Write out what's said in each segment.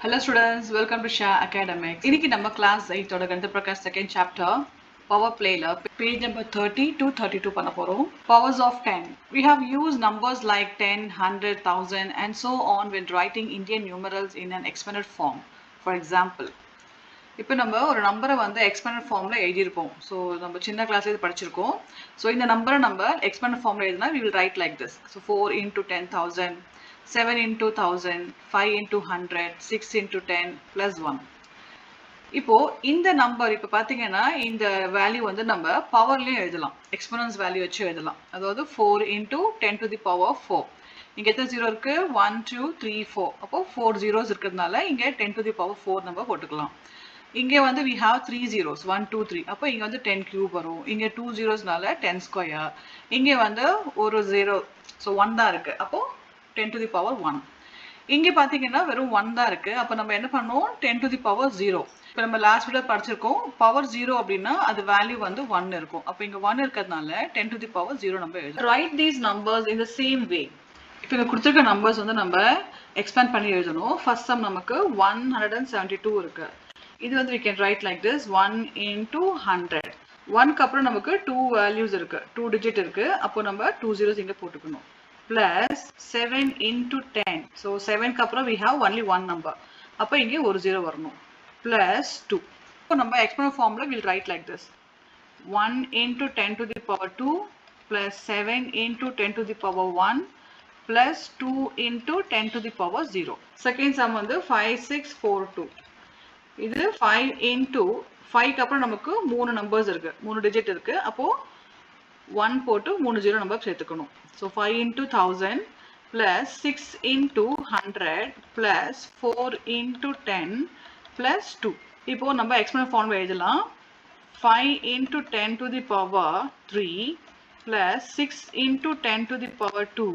Hello students, welcome to Shah Academics. இன்னைக்கு நம்ம class 8 ஓட கணித Prakash second chapter power playல page number 30 to 32 பண்ண போறோம். Powers of 10. We have used numbers like 10, 100, 1000 and so on when writing Indian numerals in an exponent form. For example, இப்போ நம்ம ஒரு நம்பரை வந்து எக்ஸ்பெண்டட் ஃபார்மில் எழுதியிருப்போம். ஸோ நம்ம சின்ன கிளாஸ்ல இது படிச்சிருக்கோம். ஸோ இந்த நம்பரை நம்ம எக்ஸ்பெண்டட் ஃபார்மில் எழுதினா we will write like this. So 4 into 10,000, 7 into 1000, 5 into 100, 6 into 10 plus 1. இப்போ இந்த நம்பர் இப்போ பார்த்தீங்கன்னா இந்த வேல்யூ வந்து நம்ம பவர்லையும் எழுதலாம், எக்ஸ்போனன்ஸ் வேல்யூ வச்சு எழுதலாம். அதாவது 4 into 10 to the power 4. இங்கே எத்தனை ஜீரோ இருக்கு? 1 2 3 4. அப்போ 4 ஜீரோஸ் இருக்கிறதுனால இங்கே 10 to the power 4 நம்ம போட்டுக்கலாம். இங்கே வந்து we have 3 zeros 1 2 3. அப்போ இங்கே வந்து 10 cube வரும். இங்கே 2 zeros-னால 10 square. இங்கே வந்து ஒரு 0, ஸோ 1 தான் இருக்கு. அப்போ 10 to the power 1. இங்கே பார்த்தீங்கன்னா வெறும் 1 தான் இருக்கு. அப்போ நம்ம என்ன பண்ணுவோம்? 10 to the power 0. இப்போ நம்ம லாஸ்ட் வீடியோ படிச்சிருக்கோம், பவர் 0 அப்படின்னா அது வேல்யூ வந்து 1 இருக்கும். அப்போ இங்கே 1 இருக்கிறதுனால 10 to the power 0 நம்ம எழுதலாம். Write these numbers in the same way. இப்போ இங்கே கொடுத்துருக்க நம்பர்ஸ் வந்து நம்ம எக்ஸ்பேண்ட் பண்ணி எழுதணும். ஃபர்ஸ்ட் சம் நமக்கு 172 இருக்கு. இது வந்து we can write like this, 1 into 100. 1க்கு அப்புறம் நமக்கு 2 values இருக்கு, 2 digit இருக்கு. அப்போ நம்ம 2 zeros இங்க போட்டுக்கணும். Plus 7 into 10. So 7க்கு அப்புறம் we have only one number. அப்போ இங்கே ஒரு 0 வரணும். Plus 2. இப்போ நம்ம exponent formula we'll write like this. 1 into 10 to the power 2 plus 7 into 10 to the power 1 plus 2 into 10 to the power 0. Second sum வந்து 5642. இது 5 into 5க்கு அப்புறம் நமக்கு 3 நம்பர்ஸ் இருக்கு, 3 டிஜிட் இருக்கு. அப்போ 1 போட்டு 3 0 நம்பர் சேர்த்துக்கணும். So 5 into 1000 plus 6 into 100 plus 4 into 10 plus 2. இப்போ நம்ம எக்ஸ்போனன்ட் ஃபார்ம் எழுதலாம். 5 into 10 to the power 3 plus 6 into 10 to the power 2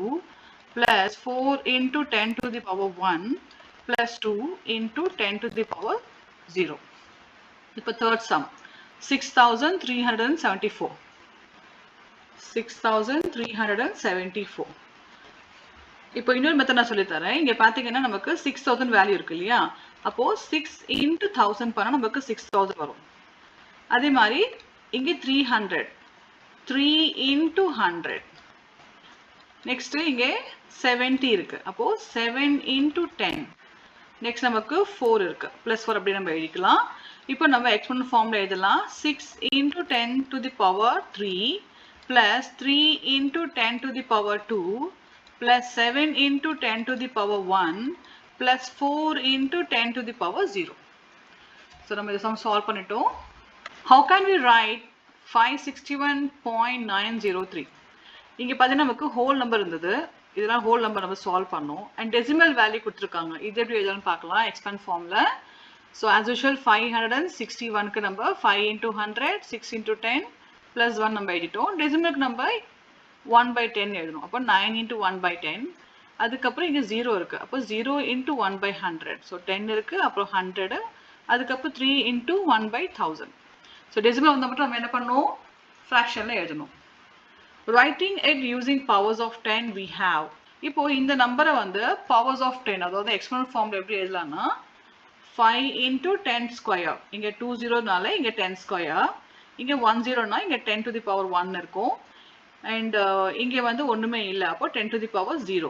plus 4 into 10 to the power 1 plus 2 into 10 to the power 0. இப்போ third sum 6374. 6374. இப்போ இன்னொரு method நான் சொல்லி தரேன். இங்க பாத்தீங்கன்னா நமக்கு 6000 வேல்யூ இருக்கு இல்லையா? அப்போ 6 into 1000 பண்ணா நமக்கு 6000 வரும். அதே மாதிரி இங்க 300, 3 into 100. நெக்ஸ்ட் இங்க 70 இருக்கு. அப்போ 7 into 10. நெக்ஸ்ட் நமக்கு 4 இருக்கு, +4 அப்படி நம்ம எழுதிக்கலாம். இப்போ நம்ம எக்ஸ்போனன்ட் ஃபார்ம்ல எழுதலாம். 6 into 10 to the power 3 plus 3 into 10 to the power 2 plus 7 into 10 to the power 1 plus 4 into 10 to the power 0. So நம்ம இதை சம் சால்வ் பண்ணிட்டோம். How can we write 561.903? இங்கே பார்த்தீங்கன்னா நமக்கு ஹோல் நம்பர் இருந்தது, இதெல்லாம் ஹோல் நம்பர் நம்ம சால்வ் பண்ணோம். அண்ட் டெசிமல் வேல்யூ கொடுத்துருக்காங்க. இது எப்படி எழுதலாம்னு பார்க்கலாம் எக்ஸ்பேண்ட் ஃபார்ம்ல. ஸோ ஆஸ் யூஷுவல் 561க்கு நம்ம 5 into 100, 6 into 10 plus 1 நம்ம எழுதிட்டோம். டெசிமலுக்கு நம்ம 1/10 எழுதணும். அப்போ 9 into 1/10. அதுக்கப்புறம் இங்கே 0 இருக்கு. அப்போ 0 into 1/100. ஸோ 10 இருக்கு, அப்புறம் 100, அதுக்கப்புறம் 3 into 1/1000. ஸோ டெசிமல் வந்தால் மட்டும் நம்ம என்ன பண்ணணும்? ஃப்ராக்ஷனில் எழுதணும். Writing it using powers of 10 we have. இப்போ இந்த நம்பரை வந்து powers of 10, அதாவது எக்ஸ்போனன்ட் ஃபார்ம்ல எப்படி எழுதலாம்னா 5 into 10 square. இங்க 2 0னால இங்க 10 square. இங்க 1 0னா இங்க 10 to the power 1 இருக்கும். அண்ட் இங்க வந்து ஒண்ணுமே இல்லை, அப்போ 10 to the power 0.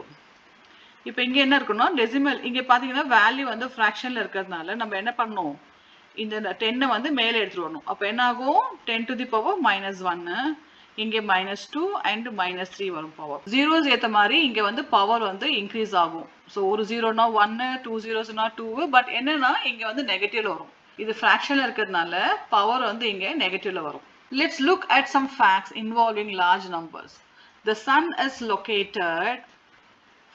இப்போ இங்க என்ன இருக்குன்னா டெசிமல், இங்க பாத்தீங்கன்னா வேல்யூ வந்து ஃப்ராக்ஷன்ல இருக்கிறதுனால நம்ம என்ன பண்ணணும்? இந்த 10 வந்து மேலே எடுத்துட்டு வரணும். அப்போ என்ன ஆகும்? 10 to the power -1, இங்கே -2 and -3 வரும் பவர். ஜீரோஸ் ஏற்ற மாதிரி இங்கே வந்து பவர் வந்து இன்க்ரீஸ் ஆகும். ஸோ ஒரு 0னா 1, 2 zeros-னா 2, பட் என்னன்னா இங்கே வந்து நெகட்டிவ்ல வரும். இது ஃப்ராக்ஷன்ல இருக்கிறதுனால பவர் வந்து இங்கே நெகட்டிவ்ல வரும். Let's look at some facts involving large numbers. The sun is located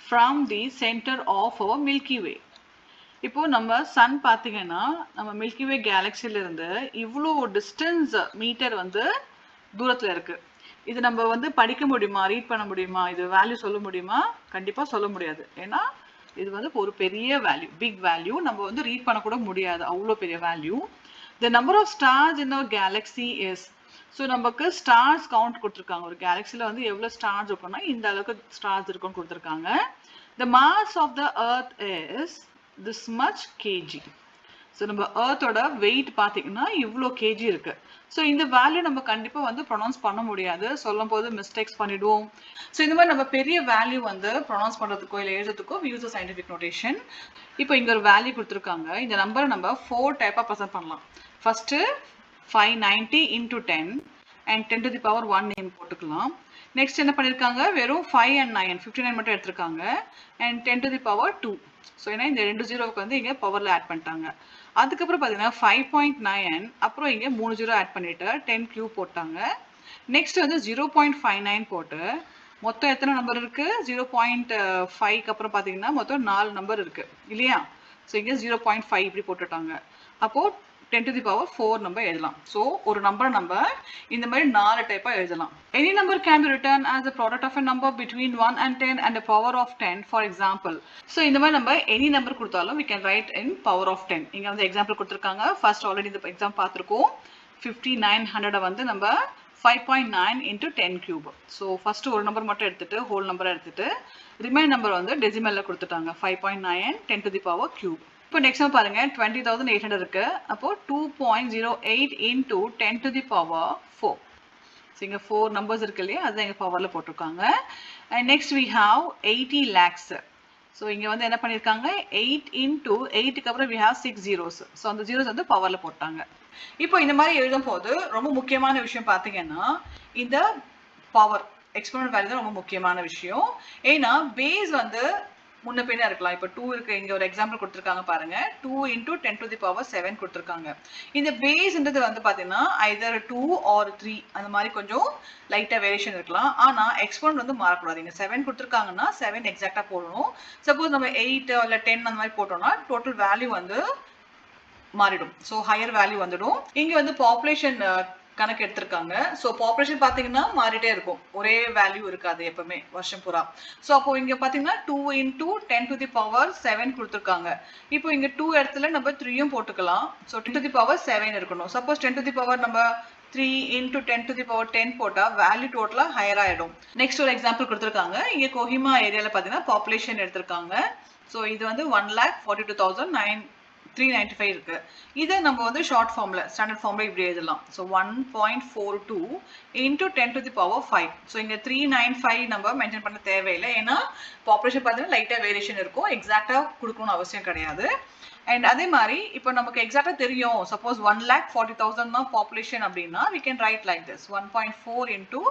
from the center of our Milky Way. இப்போ நம்ம சன் பார்த்தீங்கன்னா நம்ம மில்கி வே கேலக்சில இருந்து இவ்வளோ டிஸ்டன்ஸ் மீட்டர் வந்து தூரத்தில் இருக்கு. இது நம்ம வந்து படிக்க முடியுமா, ரீட் பண்ண முடியுமா, இது வேல்யூ சொல்ல முடியுமா? கண்டிப்பாக சொல்ல முடியாது. ஏன்னா இது வந்து ஒரு பெரிய வேல்யூ, பிக் வேல்யூ. நம்ம வந்து ரீட் பண்ண கூட முடியாது, அவ்வளோ பெரிய value. The number of stars in our galaxy is. So நமக்கு ஸ்டார்ஸ் கவுண்ட் கொடுத்துருக்காங்க. ஒரு கேலக்சியில் வந்து எவ்வளோ ஸ்டார்ஸ் இருக்குன்னா இந்த அளவுக்கு ஸ்டார்ஸ் இருக்குன்னு கொடுத்துருக்காங்க. The mass of the earth is this much kg. So நம்ம ஏர்த்தோட வெயிட் பார்த்தீங்கன்னா இவ்வளோ கேஜி இருக்கு. ஸோ இந்த வேல்யூ நம்ம கண்டிப்பாக வந்து ப்ரொனவுன்ஸ் பண்ண முடியாது, சொல்லும் போது மிஸ்டேக்ஸ் பண்ணிடுவோம். ஸோ இந்த மாதிரி நம்ம பெரிய வேல்யூ வந்து ப்ரொனவுன்ஸ் பண்ணுறதுக்கோ இல்லை எழுதுறதுக்கோ we use a scientific notation. இப்போ இங்கே ஒரு வேல்யூ கொடுத்துருக்காங்க. இந்த நம்பரை நம்ம 4 டைப்பாக ப்ரெசென்ட் பண்ணலாம். First 590 into 10 and 10 to the power 1 name போட்டுக்கலாம். நெக்ஸ்ட் என்ன பண்ணியிருக்காங்க, வெறும் 5 and 9 59 மட்டும் எடுத்திருக்காங்க and 10 to the power 2. So ஏன்னா இந்த 2 ஜீரோவுக்கு வந்து இங்கே பவரில் ஆட் பண்ணிட்டாங்க. அதுக்கப்புறம் பார்த்தீங்கன்னா 5.9 அப்புறம் இங்கே 3 ஜீரோ ஆட் பண்ணிட்டு 10 கியூப் போட்டாங்க. நெக்ஸ்ட் வந்து 0.59 போட்டு மொத்தம் எத்தனை நம்பர் இருக்கு, 0.5க்கு அப்புறம் பார்த்தீங்கன்னா மொத்தம் 4 நம்பர் இருக்கு இல்லையா. ஸோ இங்கே 0.5 இப்படி போட்டுட்டாங்க. அப்போ 10 to the power 4 நம்ம எழுதலாம். ஸோ ஒரு நம்பரை நம்ம இந்த மாதிரி 4 டைப்பாக எழுதலாம். Any number can be written as a product of a number between 1 and 10 and a power of 10 for example. So இந்த மாதிரி நம்ம any number கொடுத்தாலும் we can write in power of 10. இங்கே வந்து எக்ஸாம்பிள் கொடுத்துருக்காங்க. ஃபர்ஸ்ட் ஆல்ரெடி இந்த exam பார்த்துருக்கோம். 5900 வந்து நம்ம 5.9 into 10 cube. ஸோ ஃபர்ஸ்ட் ஒரு நம்பர் மட்டும் எடுத்துட்டு ஹோல் நம்பரை எடுத்துட்டு ரிமைன் நம்பர் வந்து டெசிமலில் கொடுத்துட்டாங்க. 5.9 10 to the power cube. இப்போ நெக்ஸ்ட் பாருங்க 20,800 இருக்கு. அப்போ 2.08 into 10 to the power 4. So இங்கே 4 நம்பர்ஸ் இருக்கு இல்லையா, அதுதான் எங்கள் பவரில் போட்டிருக்காங்க. And next we have 80 lakhs. So இங்கே வந்து என்ன பண்ணியிருக்காங்க, 8 into 8க்கு அப்புறம் we have 6 zeros. ஸோ அந்த ஜீரோஸ் வந்து பவரில் போட்டாங்க. இப்போ இந்த மாதிரி எழுதும் போது ரொம்ப முக்கியமான விஷயம் பார்த்தீங்கன்னா இந்த பவர் எக்ஸ்போனன்ட் வேல்யூ தான் ரொம்ப முக்கியமான விஷயம். ஏன்னா பேஸ் வந்து முன்ன பின்ன இருக்கலாம். இப்போ 2 இருக்கு, இங்க ஒரு எக்ஸாம்பிள் கொடுத்துருக்காங்க பாருங்க. 2 into 10 to the power 7 கொடுத்துருக்காங்க. இந்த பேஸ்ன்றது வந்து பார்த்தீங்கன்னா either 2 or 3 அந்த மாதிரி கொஞ்சம் லைட்டாக வேரியேஷன் இருக்கலாம். ஆனால் எக்ஸ்போனன்ட் வந்து மாறக்கூடாது. இங்கே 7 கொடுத்துருக்காங்கன்னா 7 எக்ஸாக்டாக போடணும். சப்போஸ் நம்ம 8 இல்லை 10 அந்த மாதிரி போட்டோம்னா டோட்டல் வேல்யூ வந்து மாறிடும். ஸோ ஹையர் வேல்யூ வந்துடும். இங்கே வந்து பாப்புலேஷன் கணக்கு எடுத்திருக்காங்க. ஸோ பாப்புலேஷன் பார்த்தீங்கன்னா மாறிட்டே இருக்கும், ஒரே வேல்யூ இருக்காது எப்பவுமே வருஷம் பூரா. ஸோ அப்போ இங்கே பார்த்தீங்கன்னா 2 into 10 to the power 7 கொடுத்துருக்காங்க. இப்போ இங்கே 2 இடத்துல நம்ம 3யும் போட்டுக்கலாம். ஸோ 10 to the power 7 இருக்கணும். சப்போஸ் 10 to the power நம்ம 3 into 10 to the power 10 போட்டால் வேல்யூ டோட்டலாக ஹையர் ஆகிடும். நெக்ஸ்ட் ஒரு எக்ஸாம்பிள் கொடுத்துருக்காங்க. இங்கே கோஹிமா ஏரியாவில் பார்த்தீங்கன்னா பாப்புலேஷன் எடுத்திருக்காங்க. ஸோ இது வந்து 1,42,395 இருக்கு. இதை நம்ம வந்து ஷார்ட் ஃபார்ம்ல ஸ்டாண்டர்ட் ஃபார்ம்ல இப்படி எழுதலாம். So 1.42 into 10 to the power 5. So இங்க 395 நம்ம மென்ஷன் பண்ண தேவையில்லை. ஏன்னா பாப்புலேஷன் பார்த்தீங்கன்னா லைட்டாக வேரியேஷன் இருக்கும், எக்ஸாக்டாக கொடுக்கணும்னு அவசியம் கிடையாது. அண்ட் அதே மாதிரி இப்போ நமக்கு எக்ஸாக்டாக தெரியும், சப்போஸ் 1,40,000 தான் பாப்புலேஷன் அப்படின்னா we can write like this 1.4 into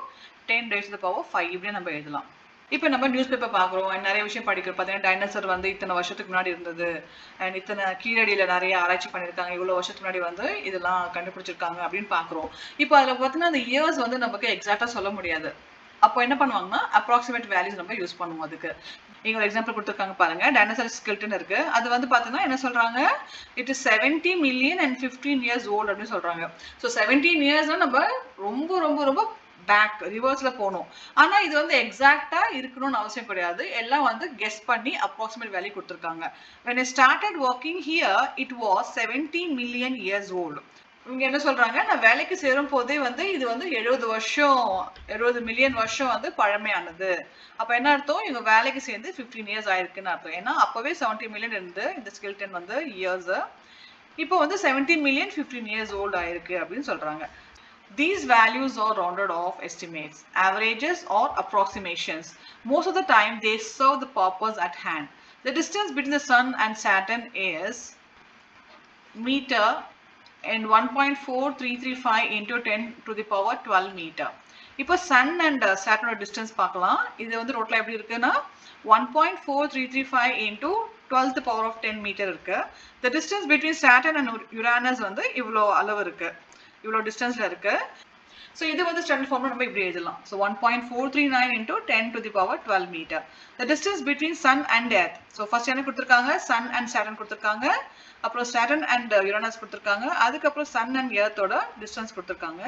10 raised to the power 5 இப்படி நம்ம எழுதலாம். இப்போ நம்ம நியூஸ் பேப்பர் பார்க்குறோம் அண்ட் நிறைய விஷயம் படிக்கிறோம். பார்த்தீங்கன்னா டைனோசர் வந்து இத்தனை வருஷத்துக்கு முன்னாடி இருந்தது அண்ட் இத்தனை கீழடியில் நிறைய ஆராய்ச்சி பண்ணியிருக்காங்க, இவ்வளோ வருஷத்துக்கு முன்னாடி வந்து இதெல்லாம் கண்டுபிடிச்சிருக்காங்க அப்படின்னு பார்க்குறோம். இப்போ அதில் பார்த்தீங்கன்னா அந்த இயர்ஸ் வந்து நமக்கு எக்ஸாக்டாக சொல்ல முடியாது. அப்போ என்ன பண்ணுவாங்கன்னா அப்ராக்சிமேட் வேல்யூஸ் நம்ம யூஸ் பண்ணுவோம். அதுக்கு இங்கே ஒரு எக்ஸாம்பிள் கொடுத்துருக்காங்க பாருங்க. டைனோசர் ஸ்கெல்டன் இருக்கு. அது வந்து பார்த்தீங்கன்னா என்ன சொல்றாங்க, it is 70 million and 15 years old அப்படின்னு சொல்றாங்க. ஸோ 17 இயர்ஸ்னா நம்ம ரொம்ப ரொம்ப ரொம்ப பேக் ரிவர்ஸ்ல போகணும். ஆனா இது வந்து எக்ஸாக்டா இருக்கணும்னு அவசியம் கிடையாது. எல்லாம் வந்து கெஸ் பண்ணி அப்ராக்சிமேட் வேல்யூ கொடுத்துருக்காங்க. when I started working here it was 70 million years old. இவங்க என்ன சொல்றாங்க, நான் வேலைக்கு சேரும் போதே வந்து இது வந்து 70 மில்லியன் வருஷம் வந்து பழமையானது. அப்ப என்ன அர்த்தம், இவங்க வேலைக்கு சேர்ந்து 15 இயர்ஸ் ஆயிருக்குன்னு அர்த்தம். ஏன்னா அப்பவே 70 மில்லியன் இருந்து இந்த ஸ்கெல்டன் வந்து இயர்ஸ், இப்போ வந்து 70 மில்லியன் 15 இயர்ஸ் ஓல்டு ஆயிருக்கு அப்படின்னு சொல்றாங்க. These values are rounded off estimates, averages or approximations. Most of the time they serve the purpose at hand. The distance between the sun and Saturn is meter and 1.4335 into 10 to the power 12 meter. இப்போ sun and Saturn distance பார்க்கலாம். இது வந்து ரோட்ல எப்படி இருக்குன்னா 1.4335 into 12 to the power of 10 meter இருக்கு. The distance between Saturn and Uranus வந்து இவ்வளோ அளவு இருக்கு, இவ்வளோ டிஸ்டன்ஸ்ல இருக்கு. ஸோ இது வந்து ஸ்டாண்டர்ட் ஃபார்ம்ல நம்ம இப்படி எழுதலாம். So 1.439 into 10 to the power 12 meter. The distance between sun and earth. So first என்ன கொடுத்துருக்காங்க, sun and Saturn கொடுத்துருக்காங்க. அப்புறம் Saturn and Uranus கொடுத்துருக்காங்க. அதுக்கப்புறம் sun and earthோட டிஸ்டன்ஸ் கொடுத்துருக்காங்க.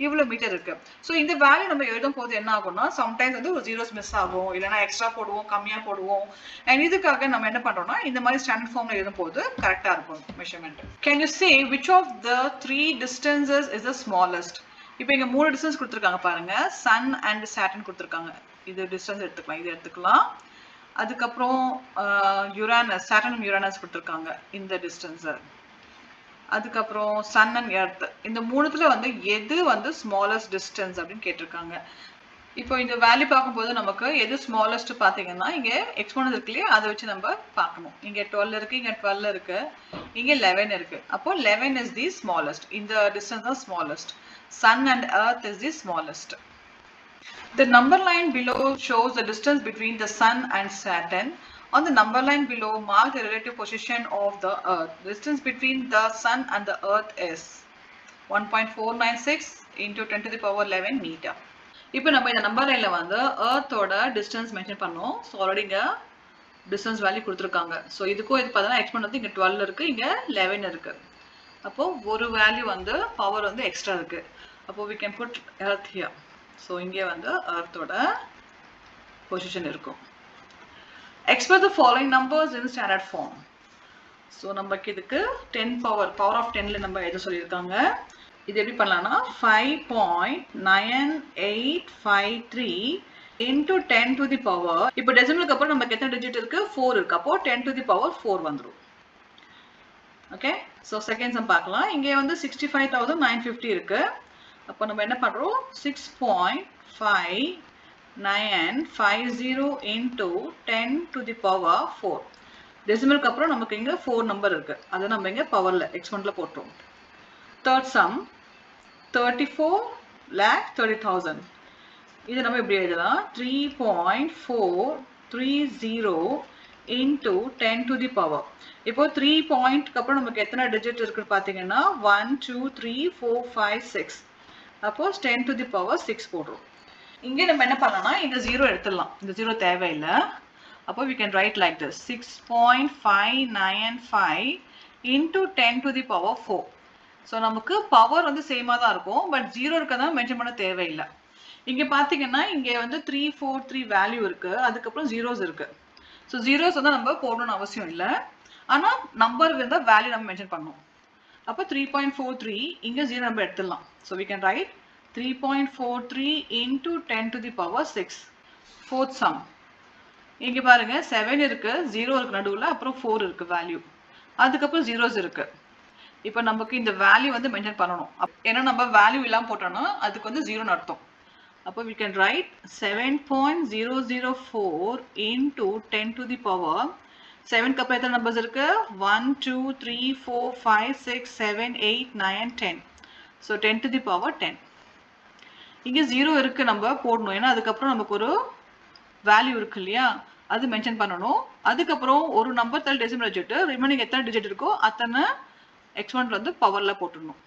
இவ்வளோ மீட்டர் இருக்கு. ஸோ இந்த வேல்யூ நம்ம எழுதும் போது என்ன ஆகும்னா சம்டைம்ஸ் வந்து ஒரு ஜீரோஸ் மிஸ் ஆகும், இல்லைனா எக்ஸ்ட்ரா போடுவோம், கம்மியாக போடுவோம். அண்ட் இதுக்காக நம்ம என்ன பண்றோம்னா இந்த மாதிரி ஸ்டாண்டர்ட் ஃபார்ம்ல எழுதும் போது கரெக்டாக இருக்கும் measurement. Can you say which of the 3 distances is the smallest? இப்போ இங்க 3 டிஸ்டன்ஸ் கொடுத்துருக்காங்க பாருங்க. சன் அண்ட் சாட்டர்ன் கொடுத்துருக்காங்க. இது டிஸ்டன்ஸ் எடுத்துக்கலாம், இது எடுத்துக்கலாம். அதுக்கப்புறம் யுரானஸ், சாட்டர்ன் யுரானஸ் கொடுத்துருக்காங்க இந்த டிஸ்டன்ஸ். அதுக்கப்புறம் சன் அண்ட் எர்த், இந்த மூணுத்துல வந்து எது வந்து ஸ்மாலஸ்ட் டிஸ்டன்ஸ் அப்படின்னு கேட்டிருக்காங்க. இப்போ இந்த வேல்யூ பார்க்கும்போது நமக்கு எது ஸ்மாலஸ்ட் பார்த்தீங்கன்னா இங்கே எக்ஸ்போனன்ட் இருக்கு இல்லையா, அதை வச்சு நம்ம பார்க்கணும். இங்கே 12 இருக்கு, இங்கே 12 இருக்கு, இங்கே 11 இருக்கு. அப்போ 11 இஸ் தி ஸ்மாலஸ்ட். இந்த டிஸ்டன்ஸ் தான் smallest. Sun and earth is the smallest. The number line below shows the distance between the sun and Saturn. On the number line below, mark the relative position of the earth. The distance between the sun and the earth is 1.496 into 10 to the power 11 meter. இப்போ நம்ம இந்த number லைன்ல வந்து எர்த்தோட distance mention பண்ணோம். So already இங்கே distance value கொடுத்துருக்காங்க. So இதுக்கும் இது பார்த்தீங்கன்னா எக்ஸ்போனன்ட் வந்து இங்கே 12 இருக்கு, இங்கே 11 இருக்கு. அப்போ ஒரு வேல்யூ வந்து பவர் வந்து எக்ஸ்ட்ரா இருக்கு. அப்போ we can put earth here. So இங்கே வந்து எர்த்தோட பொசிஷன் இருக்கும். Express the following numbers in standard form. So நமக்கு இதுக்கு 10 பவர் ஆஃப் 10ல நம்ம எது சொல்லியிருக்காங்க. இது எப்படி பண்ணலாம்னா 5.9853 into 10 to the power. இப்போ டெசிமலுக்கு அப்புறம் நமக்கு எத்தனை டிஜிட் இருக்கு, 4 இருக்கு. அப்போ 10 to the power 4 வந்துடும். ஓகே, ஸோ செகண்ட் சம் பார்க்கலாம். இங்கே வந்து 65,950 இருக்கு. அப்போ நம்ம என்ன பண்றோம், 6.5950 into 10 to the power 4. டெசிமலுக்கு அப்புறம் நமக்கு இங்க 4 நம்பர் இருக்கு, அதை நம்ம இங்க பவர்ல எக்ஸ்போனன்ட்ல போட்டோம். Third sum 34,30,000. இது நம்ம எப்படி எழுதலாம், 3.430 into 10 to the power. இப்போ 3 பாயிண்ட்க்கு அப்புறம் நமக்கு எத்தனை டிஜிட் இருக்குன்னு பார்த்தீங்கன்னா 1 2 3 4 5 6. அப்போ 10 to the power 6 போடுறோம். இங்கே நம்ம என்ன பண்ணலாம்னா இந்த 0 எடுத்துடலாம், இந்த 0 தேவையில்லை. அப்போ we can write like this, 6.595 into 10 to the power 4. So நமக்கு பவர் வந்து சேமாக தான் இருக்கும், பட் 0 இருக்கதான் மென்ஷன் பண்ண தேவையில்லை. இங்கே பார்த்தீங்கன்னா இங்கே வந்து 343 வேல்யூ இருக்கு, அதுக்கப்புறம் ஜீரோஸ் இருக்கு. ஸோ ஜீரோஸ் வந்து நம்ம போடணும்னு அவசியம் இல்லை, ஆனால் நம்பர் இருந்தால் வேல்யூ நம்ம மென்ஷன் பண்ணணும். அப்போ 3.43 இங்கே 0 நம்ம எடுத்துடலாம். So we can write 3.43 into 10 to the power 6. Fourth some இங்கே பாருங்க 7 இருக்கு, 0 இருக்கு நடுவில், அப்புறம் 4 இருக்கு வேல்யூ, அதுக்கப்புறம் ஜீரோஸ் இருக்கு. இப்போ நமக்கு இந்த வேல்யூ வந்து மென்ஷன் பண்ணணும். ஏன்னா நம்ம வேல்யூ இல்லாமல் போட்டோம்னா அதுக்கு வந்து 0 அர்த்தம். அப்போ we can write 7.004 into 10 to the power 7 க்கு அப்புறம் எத்தனை நம்பர்ஸ் இருக்கு, 1 2 3 4 5 6 7 8 9 10. So 10 to the power 10. இங்கே 0 இருக்கு நம்ம போடணும், ஏன்னா அதுக்கப்புறம் நமக்கு ஒரு வேல்யூ இருக்கு இல்லையா, அது மென்ஷன் பண்ணணும். அதுக்கப்புறம் ஒரு நம்பர் தள்ளி டெசிமல் வச்சுட்டு ரிமைனிங் எத்தனை டிஜிட் இருக்கோ அத்தனை எக்ஸ்போனன்ட் வந்து பவர்ல போட்டுடணும்.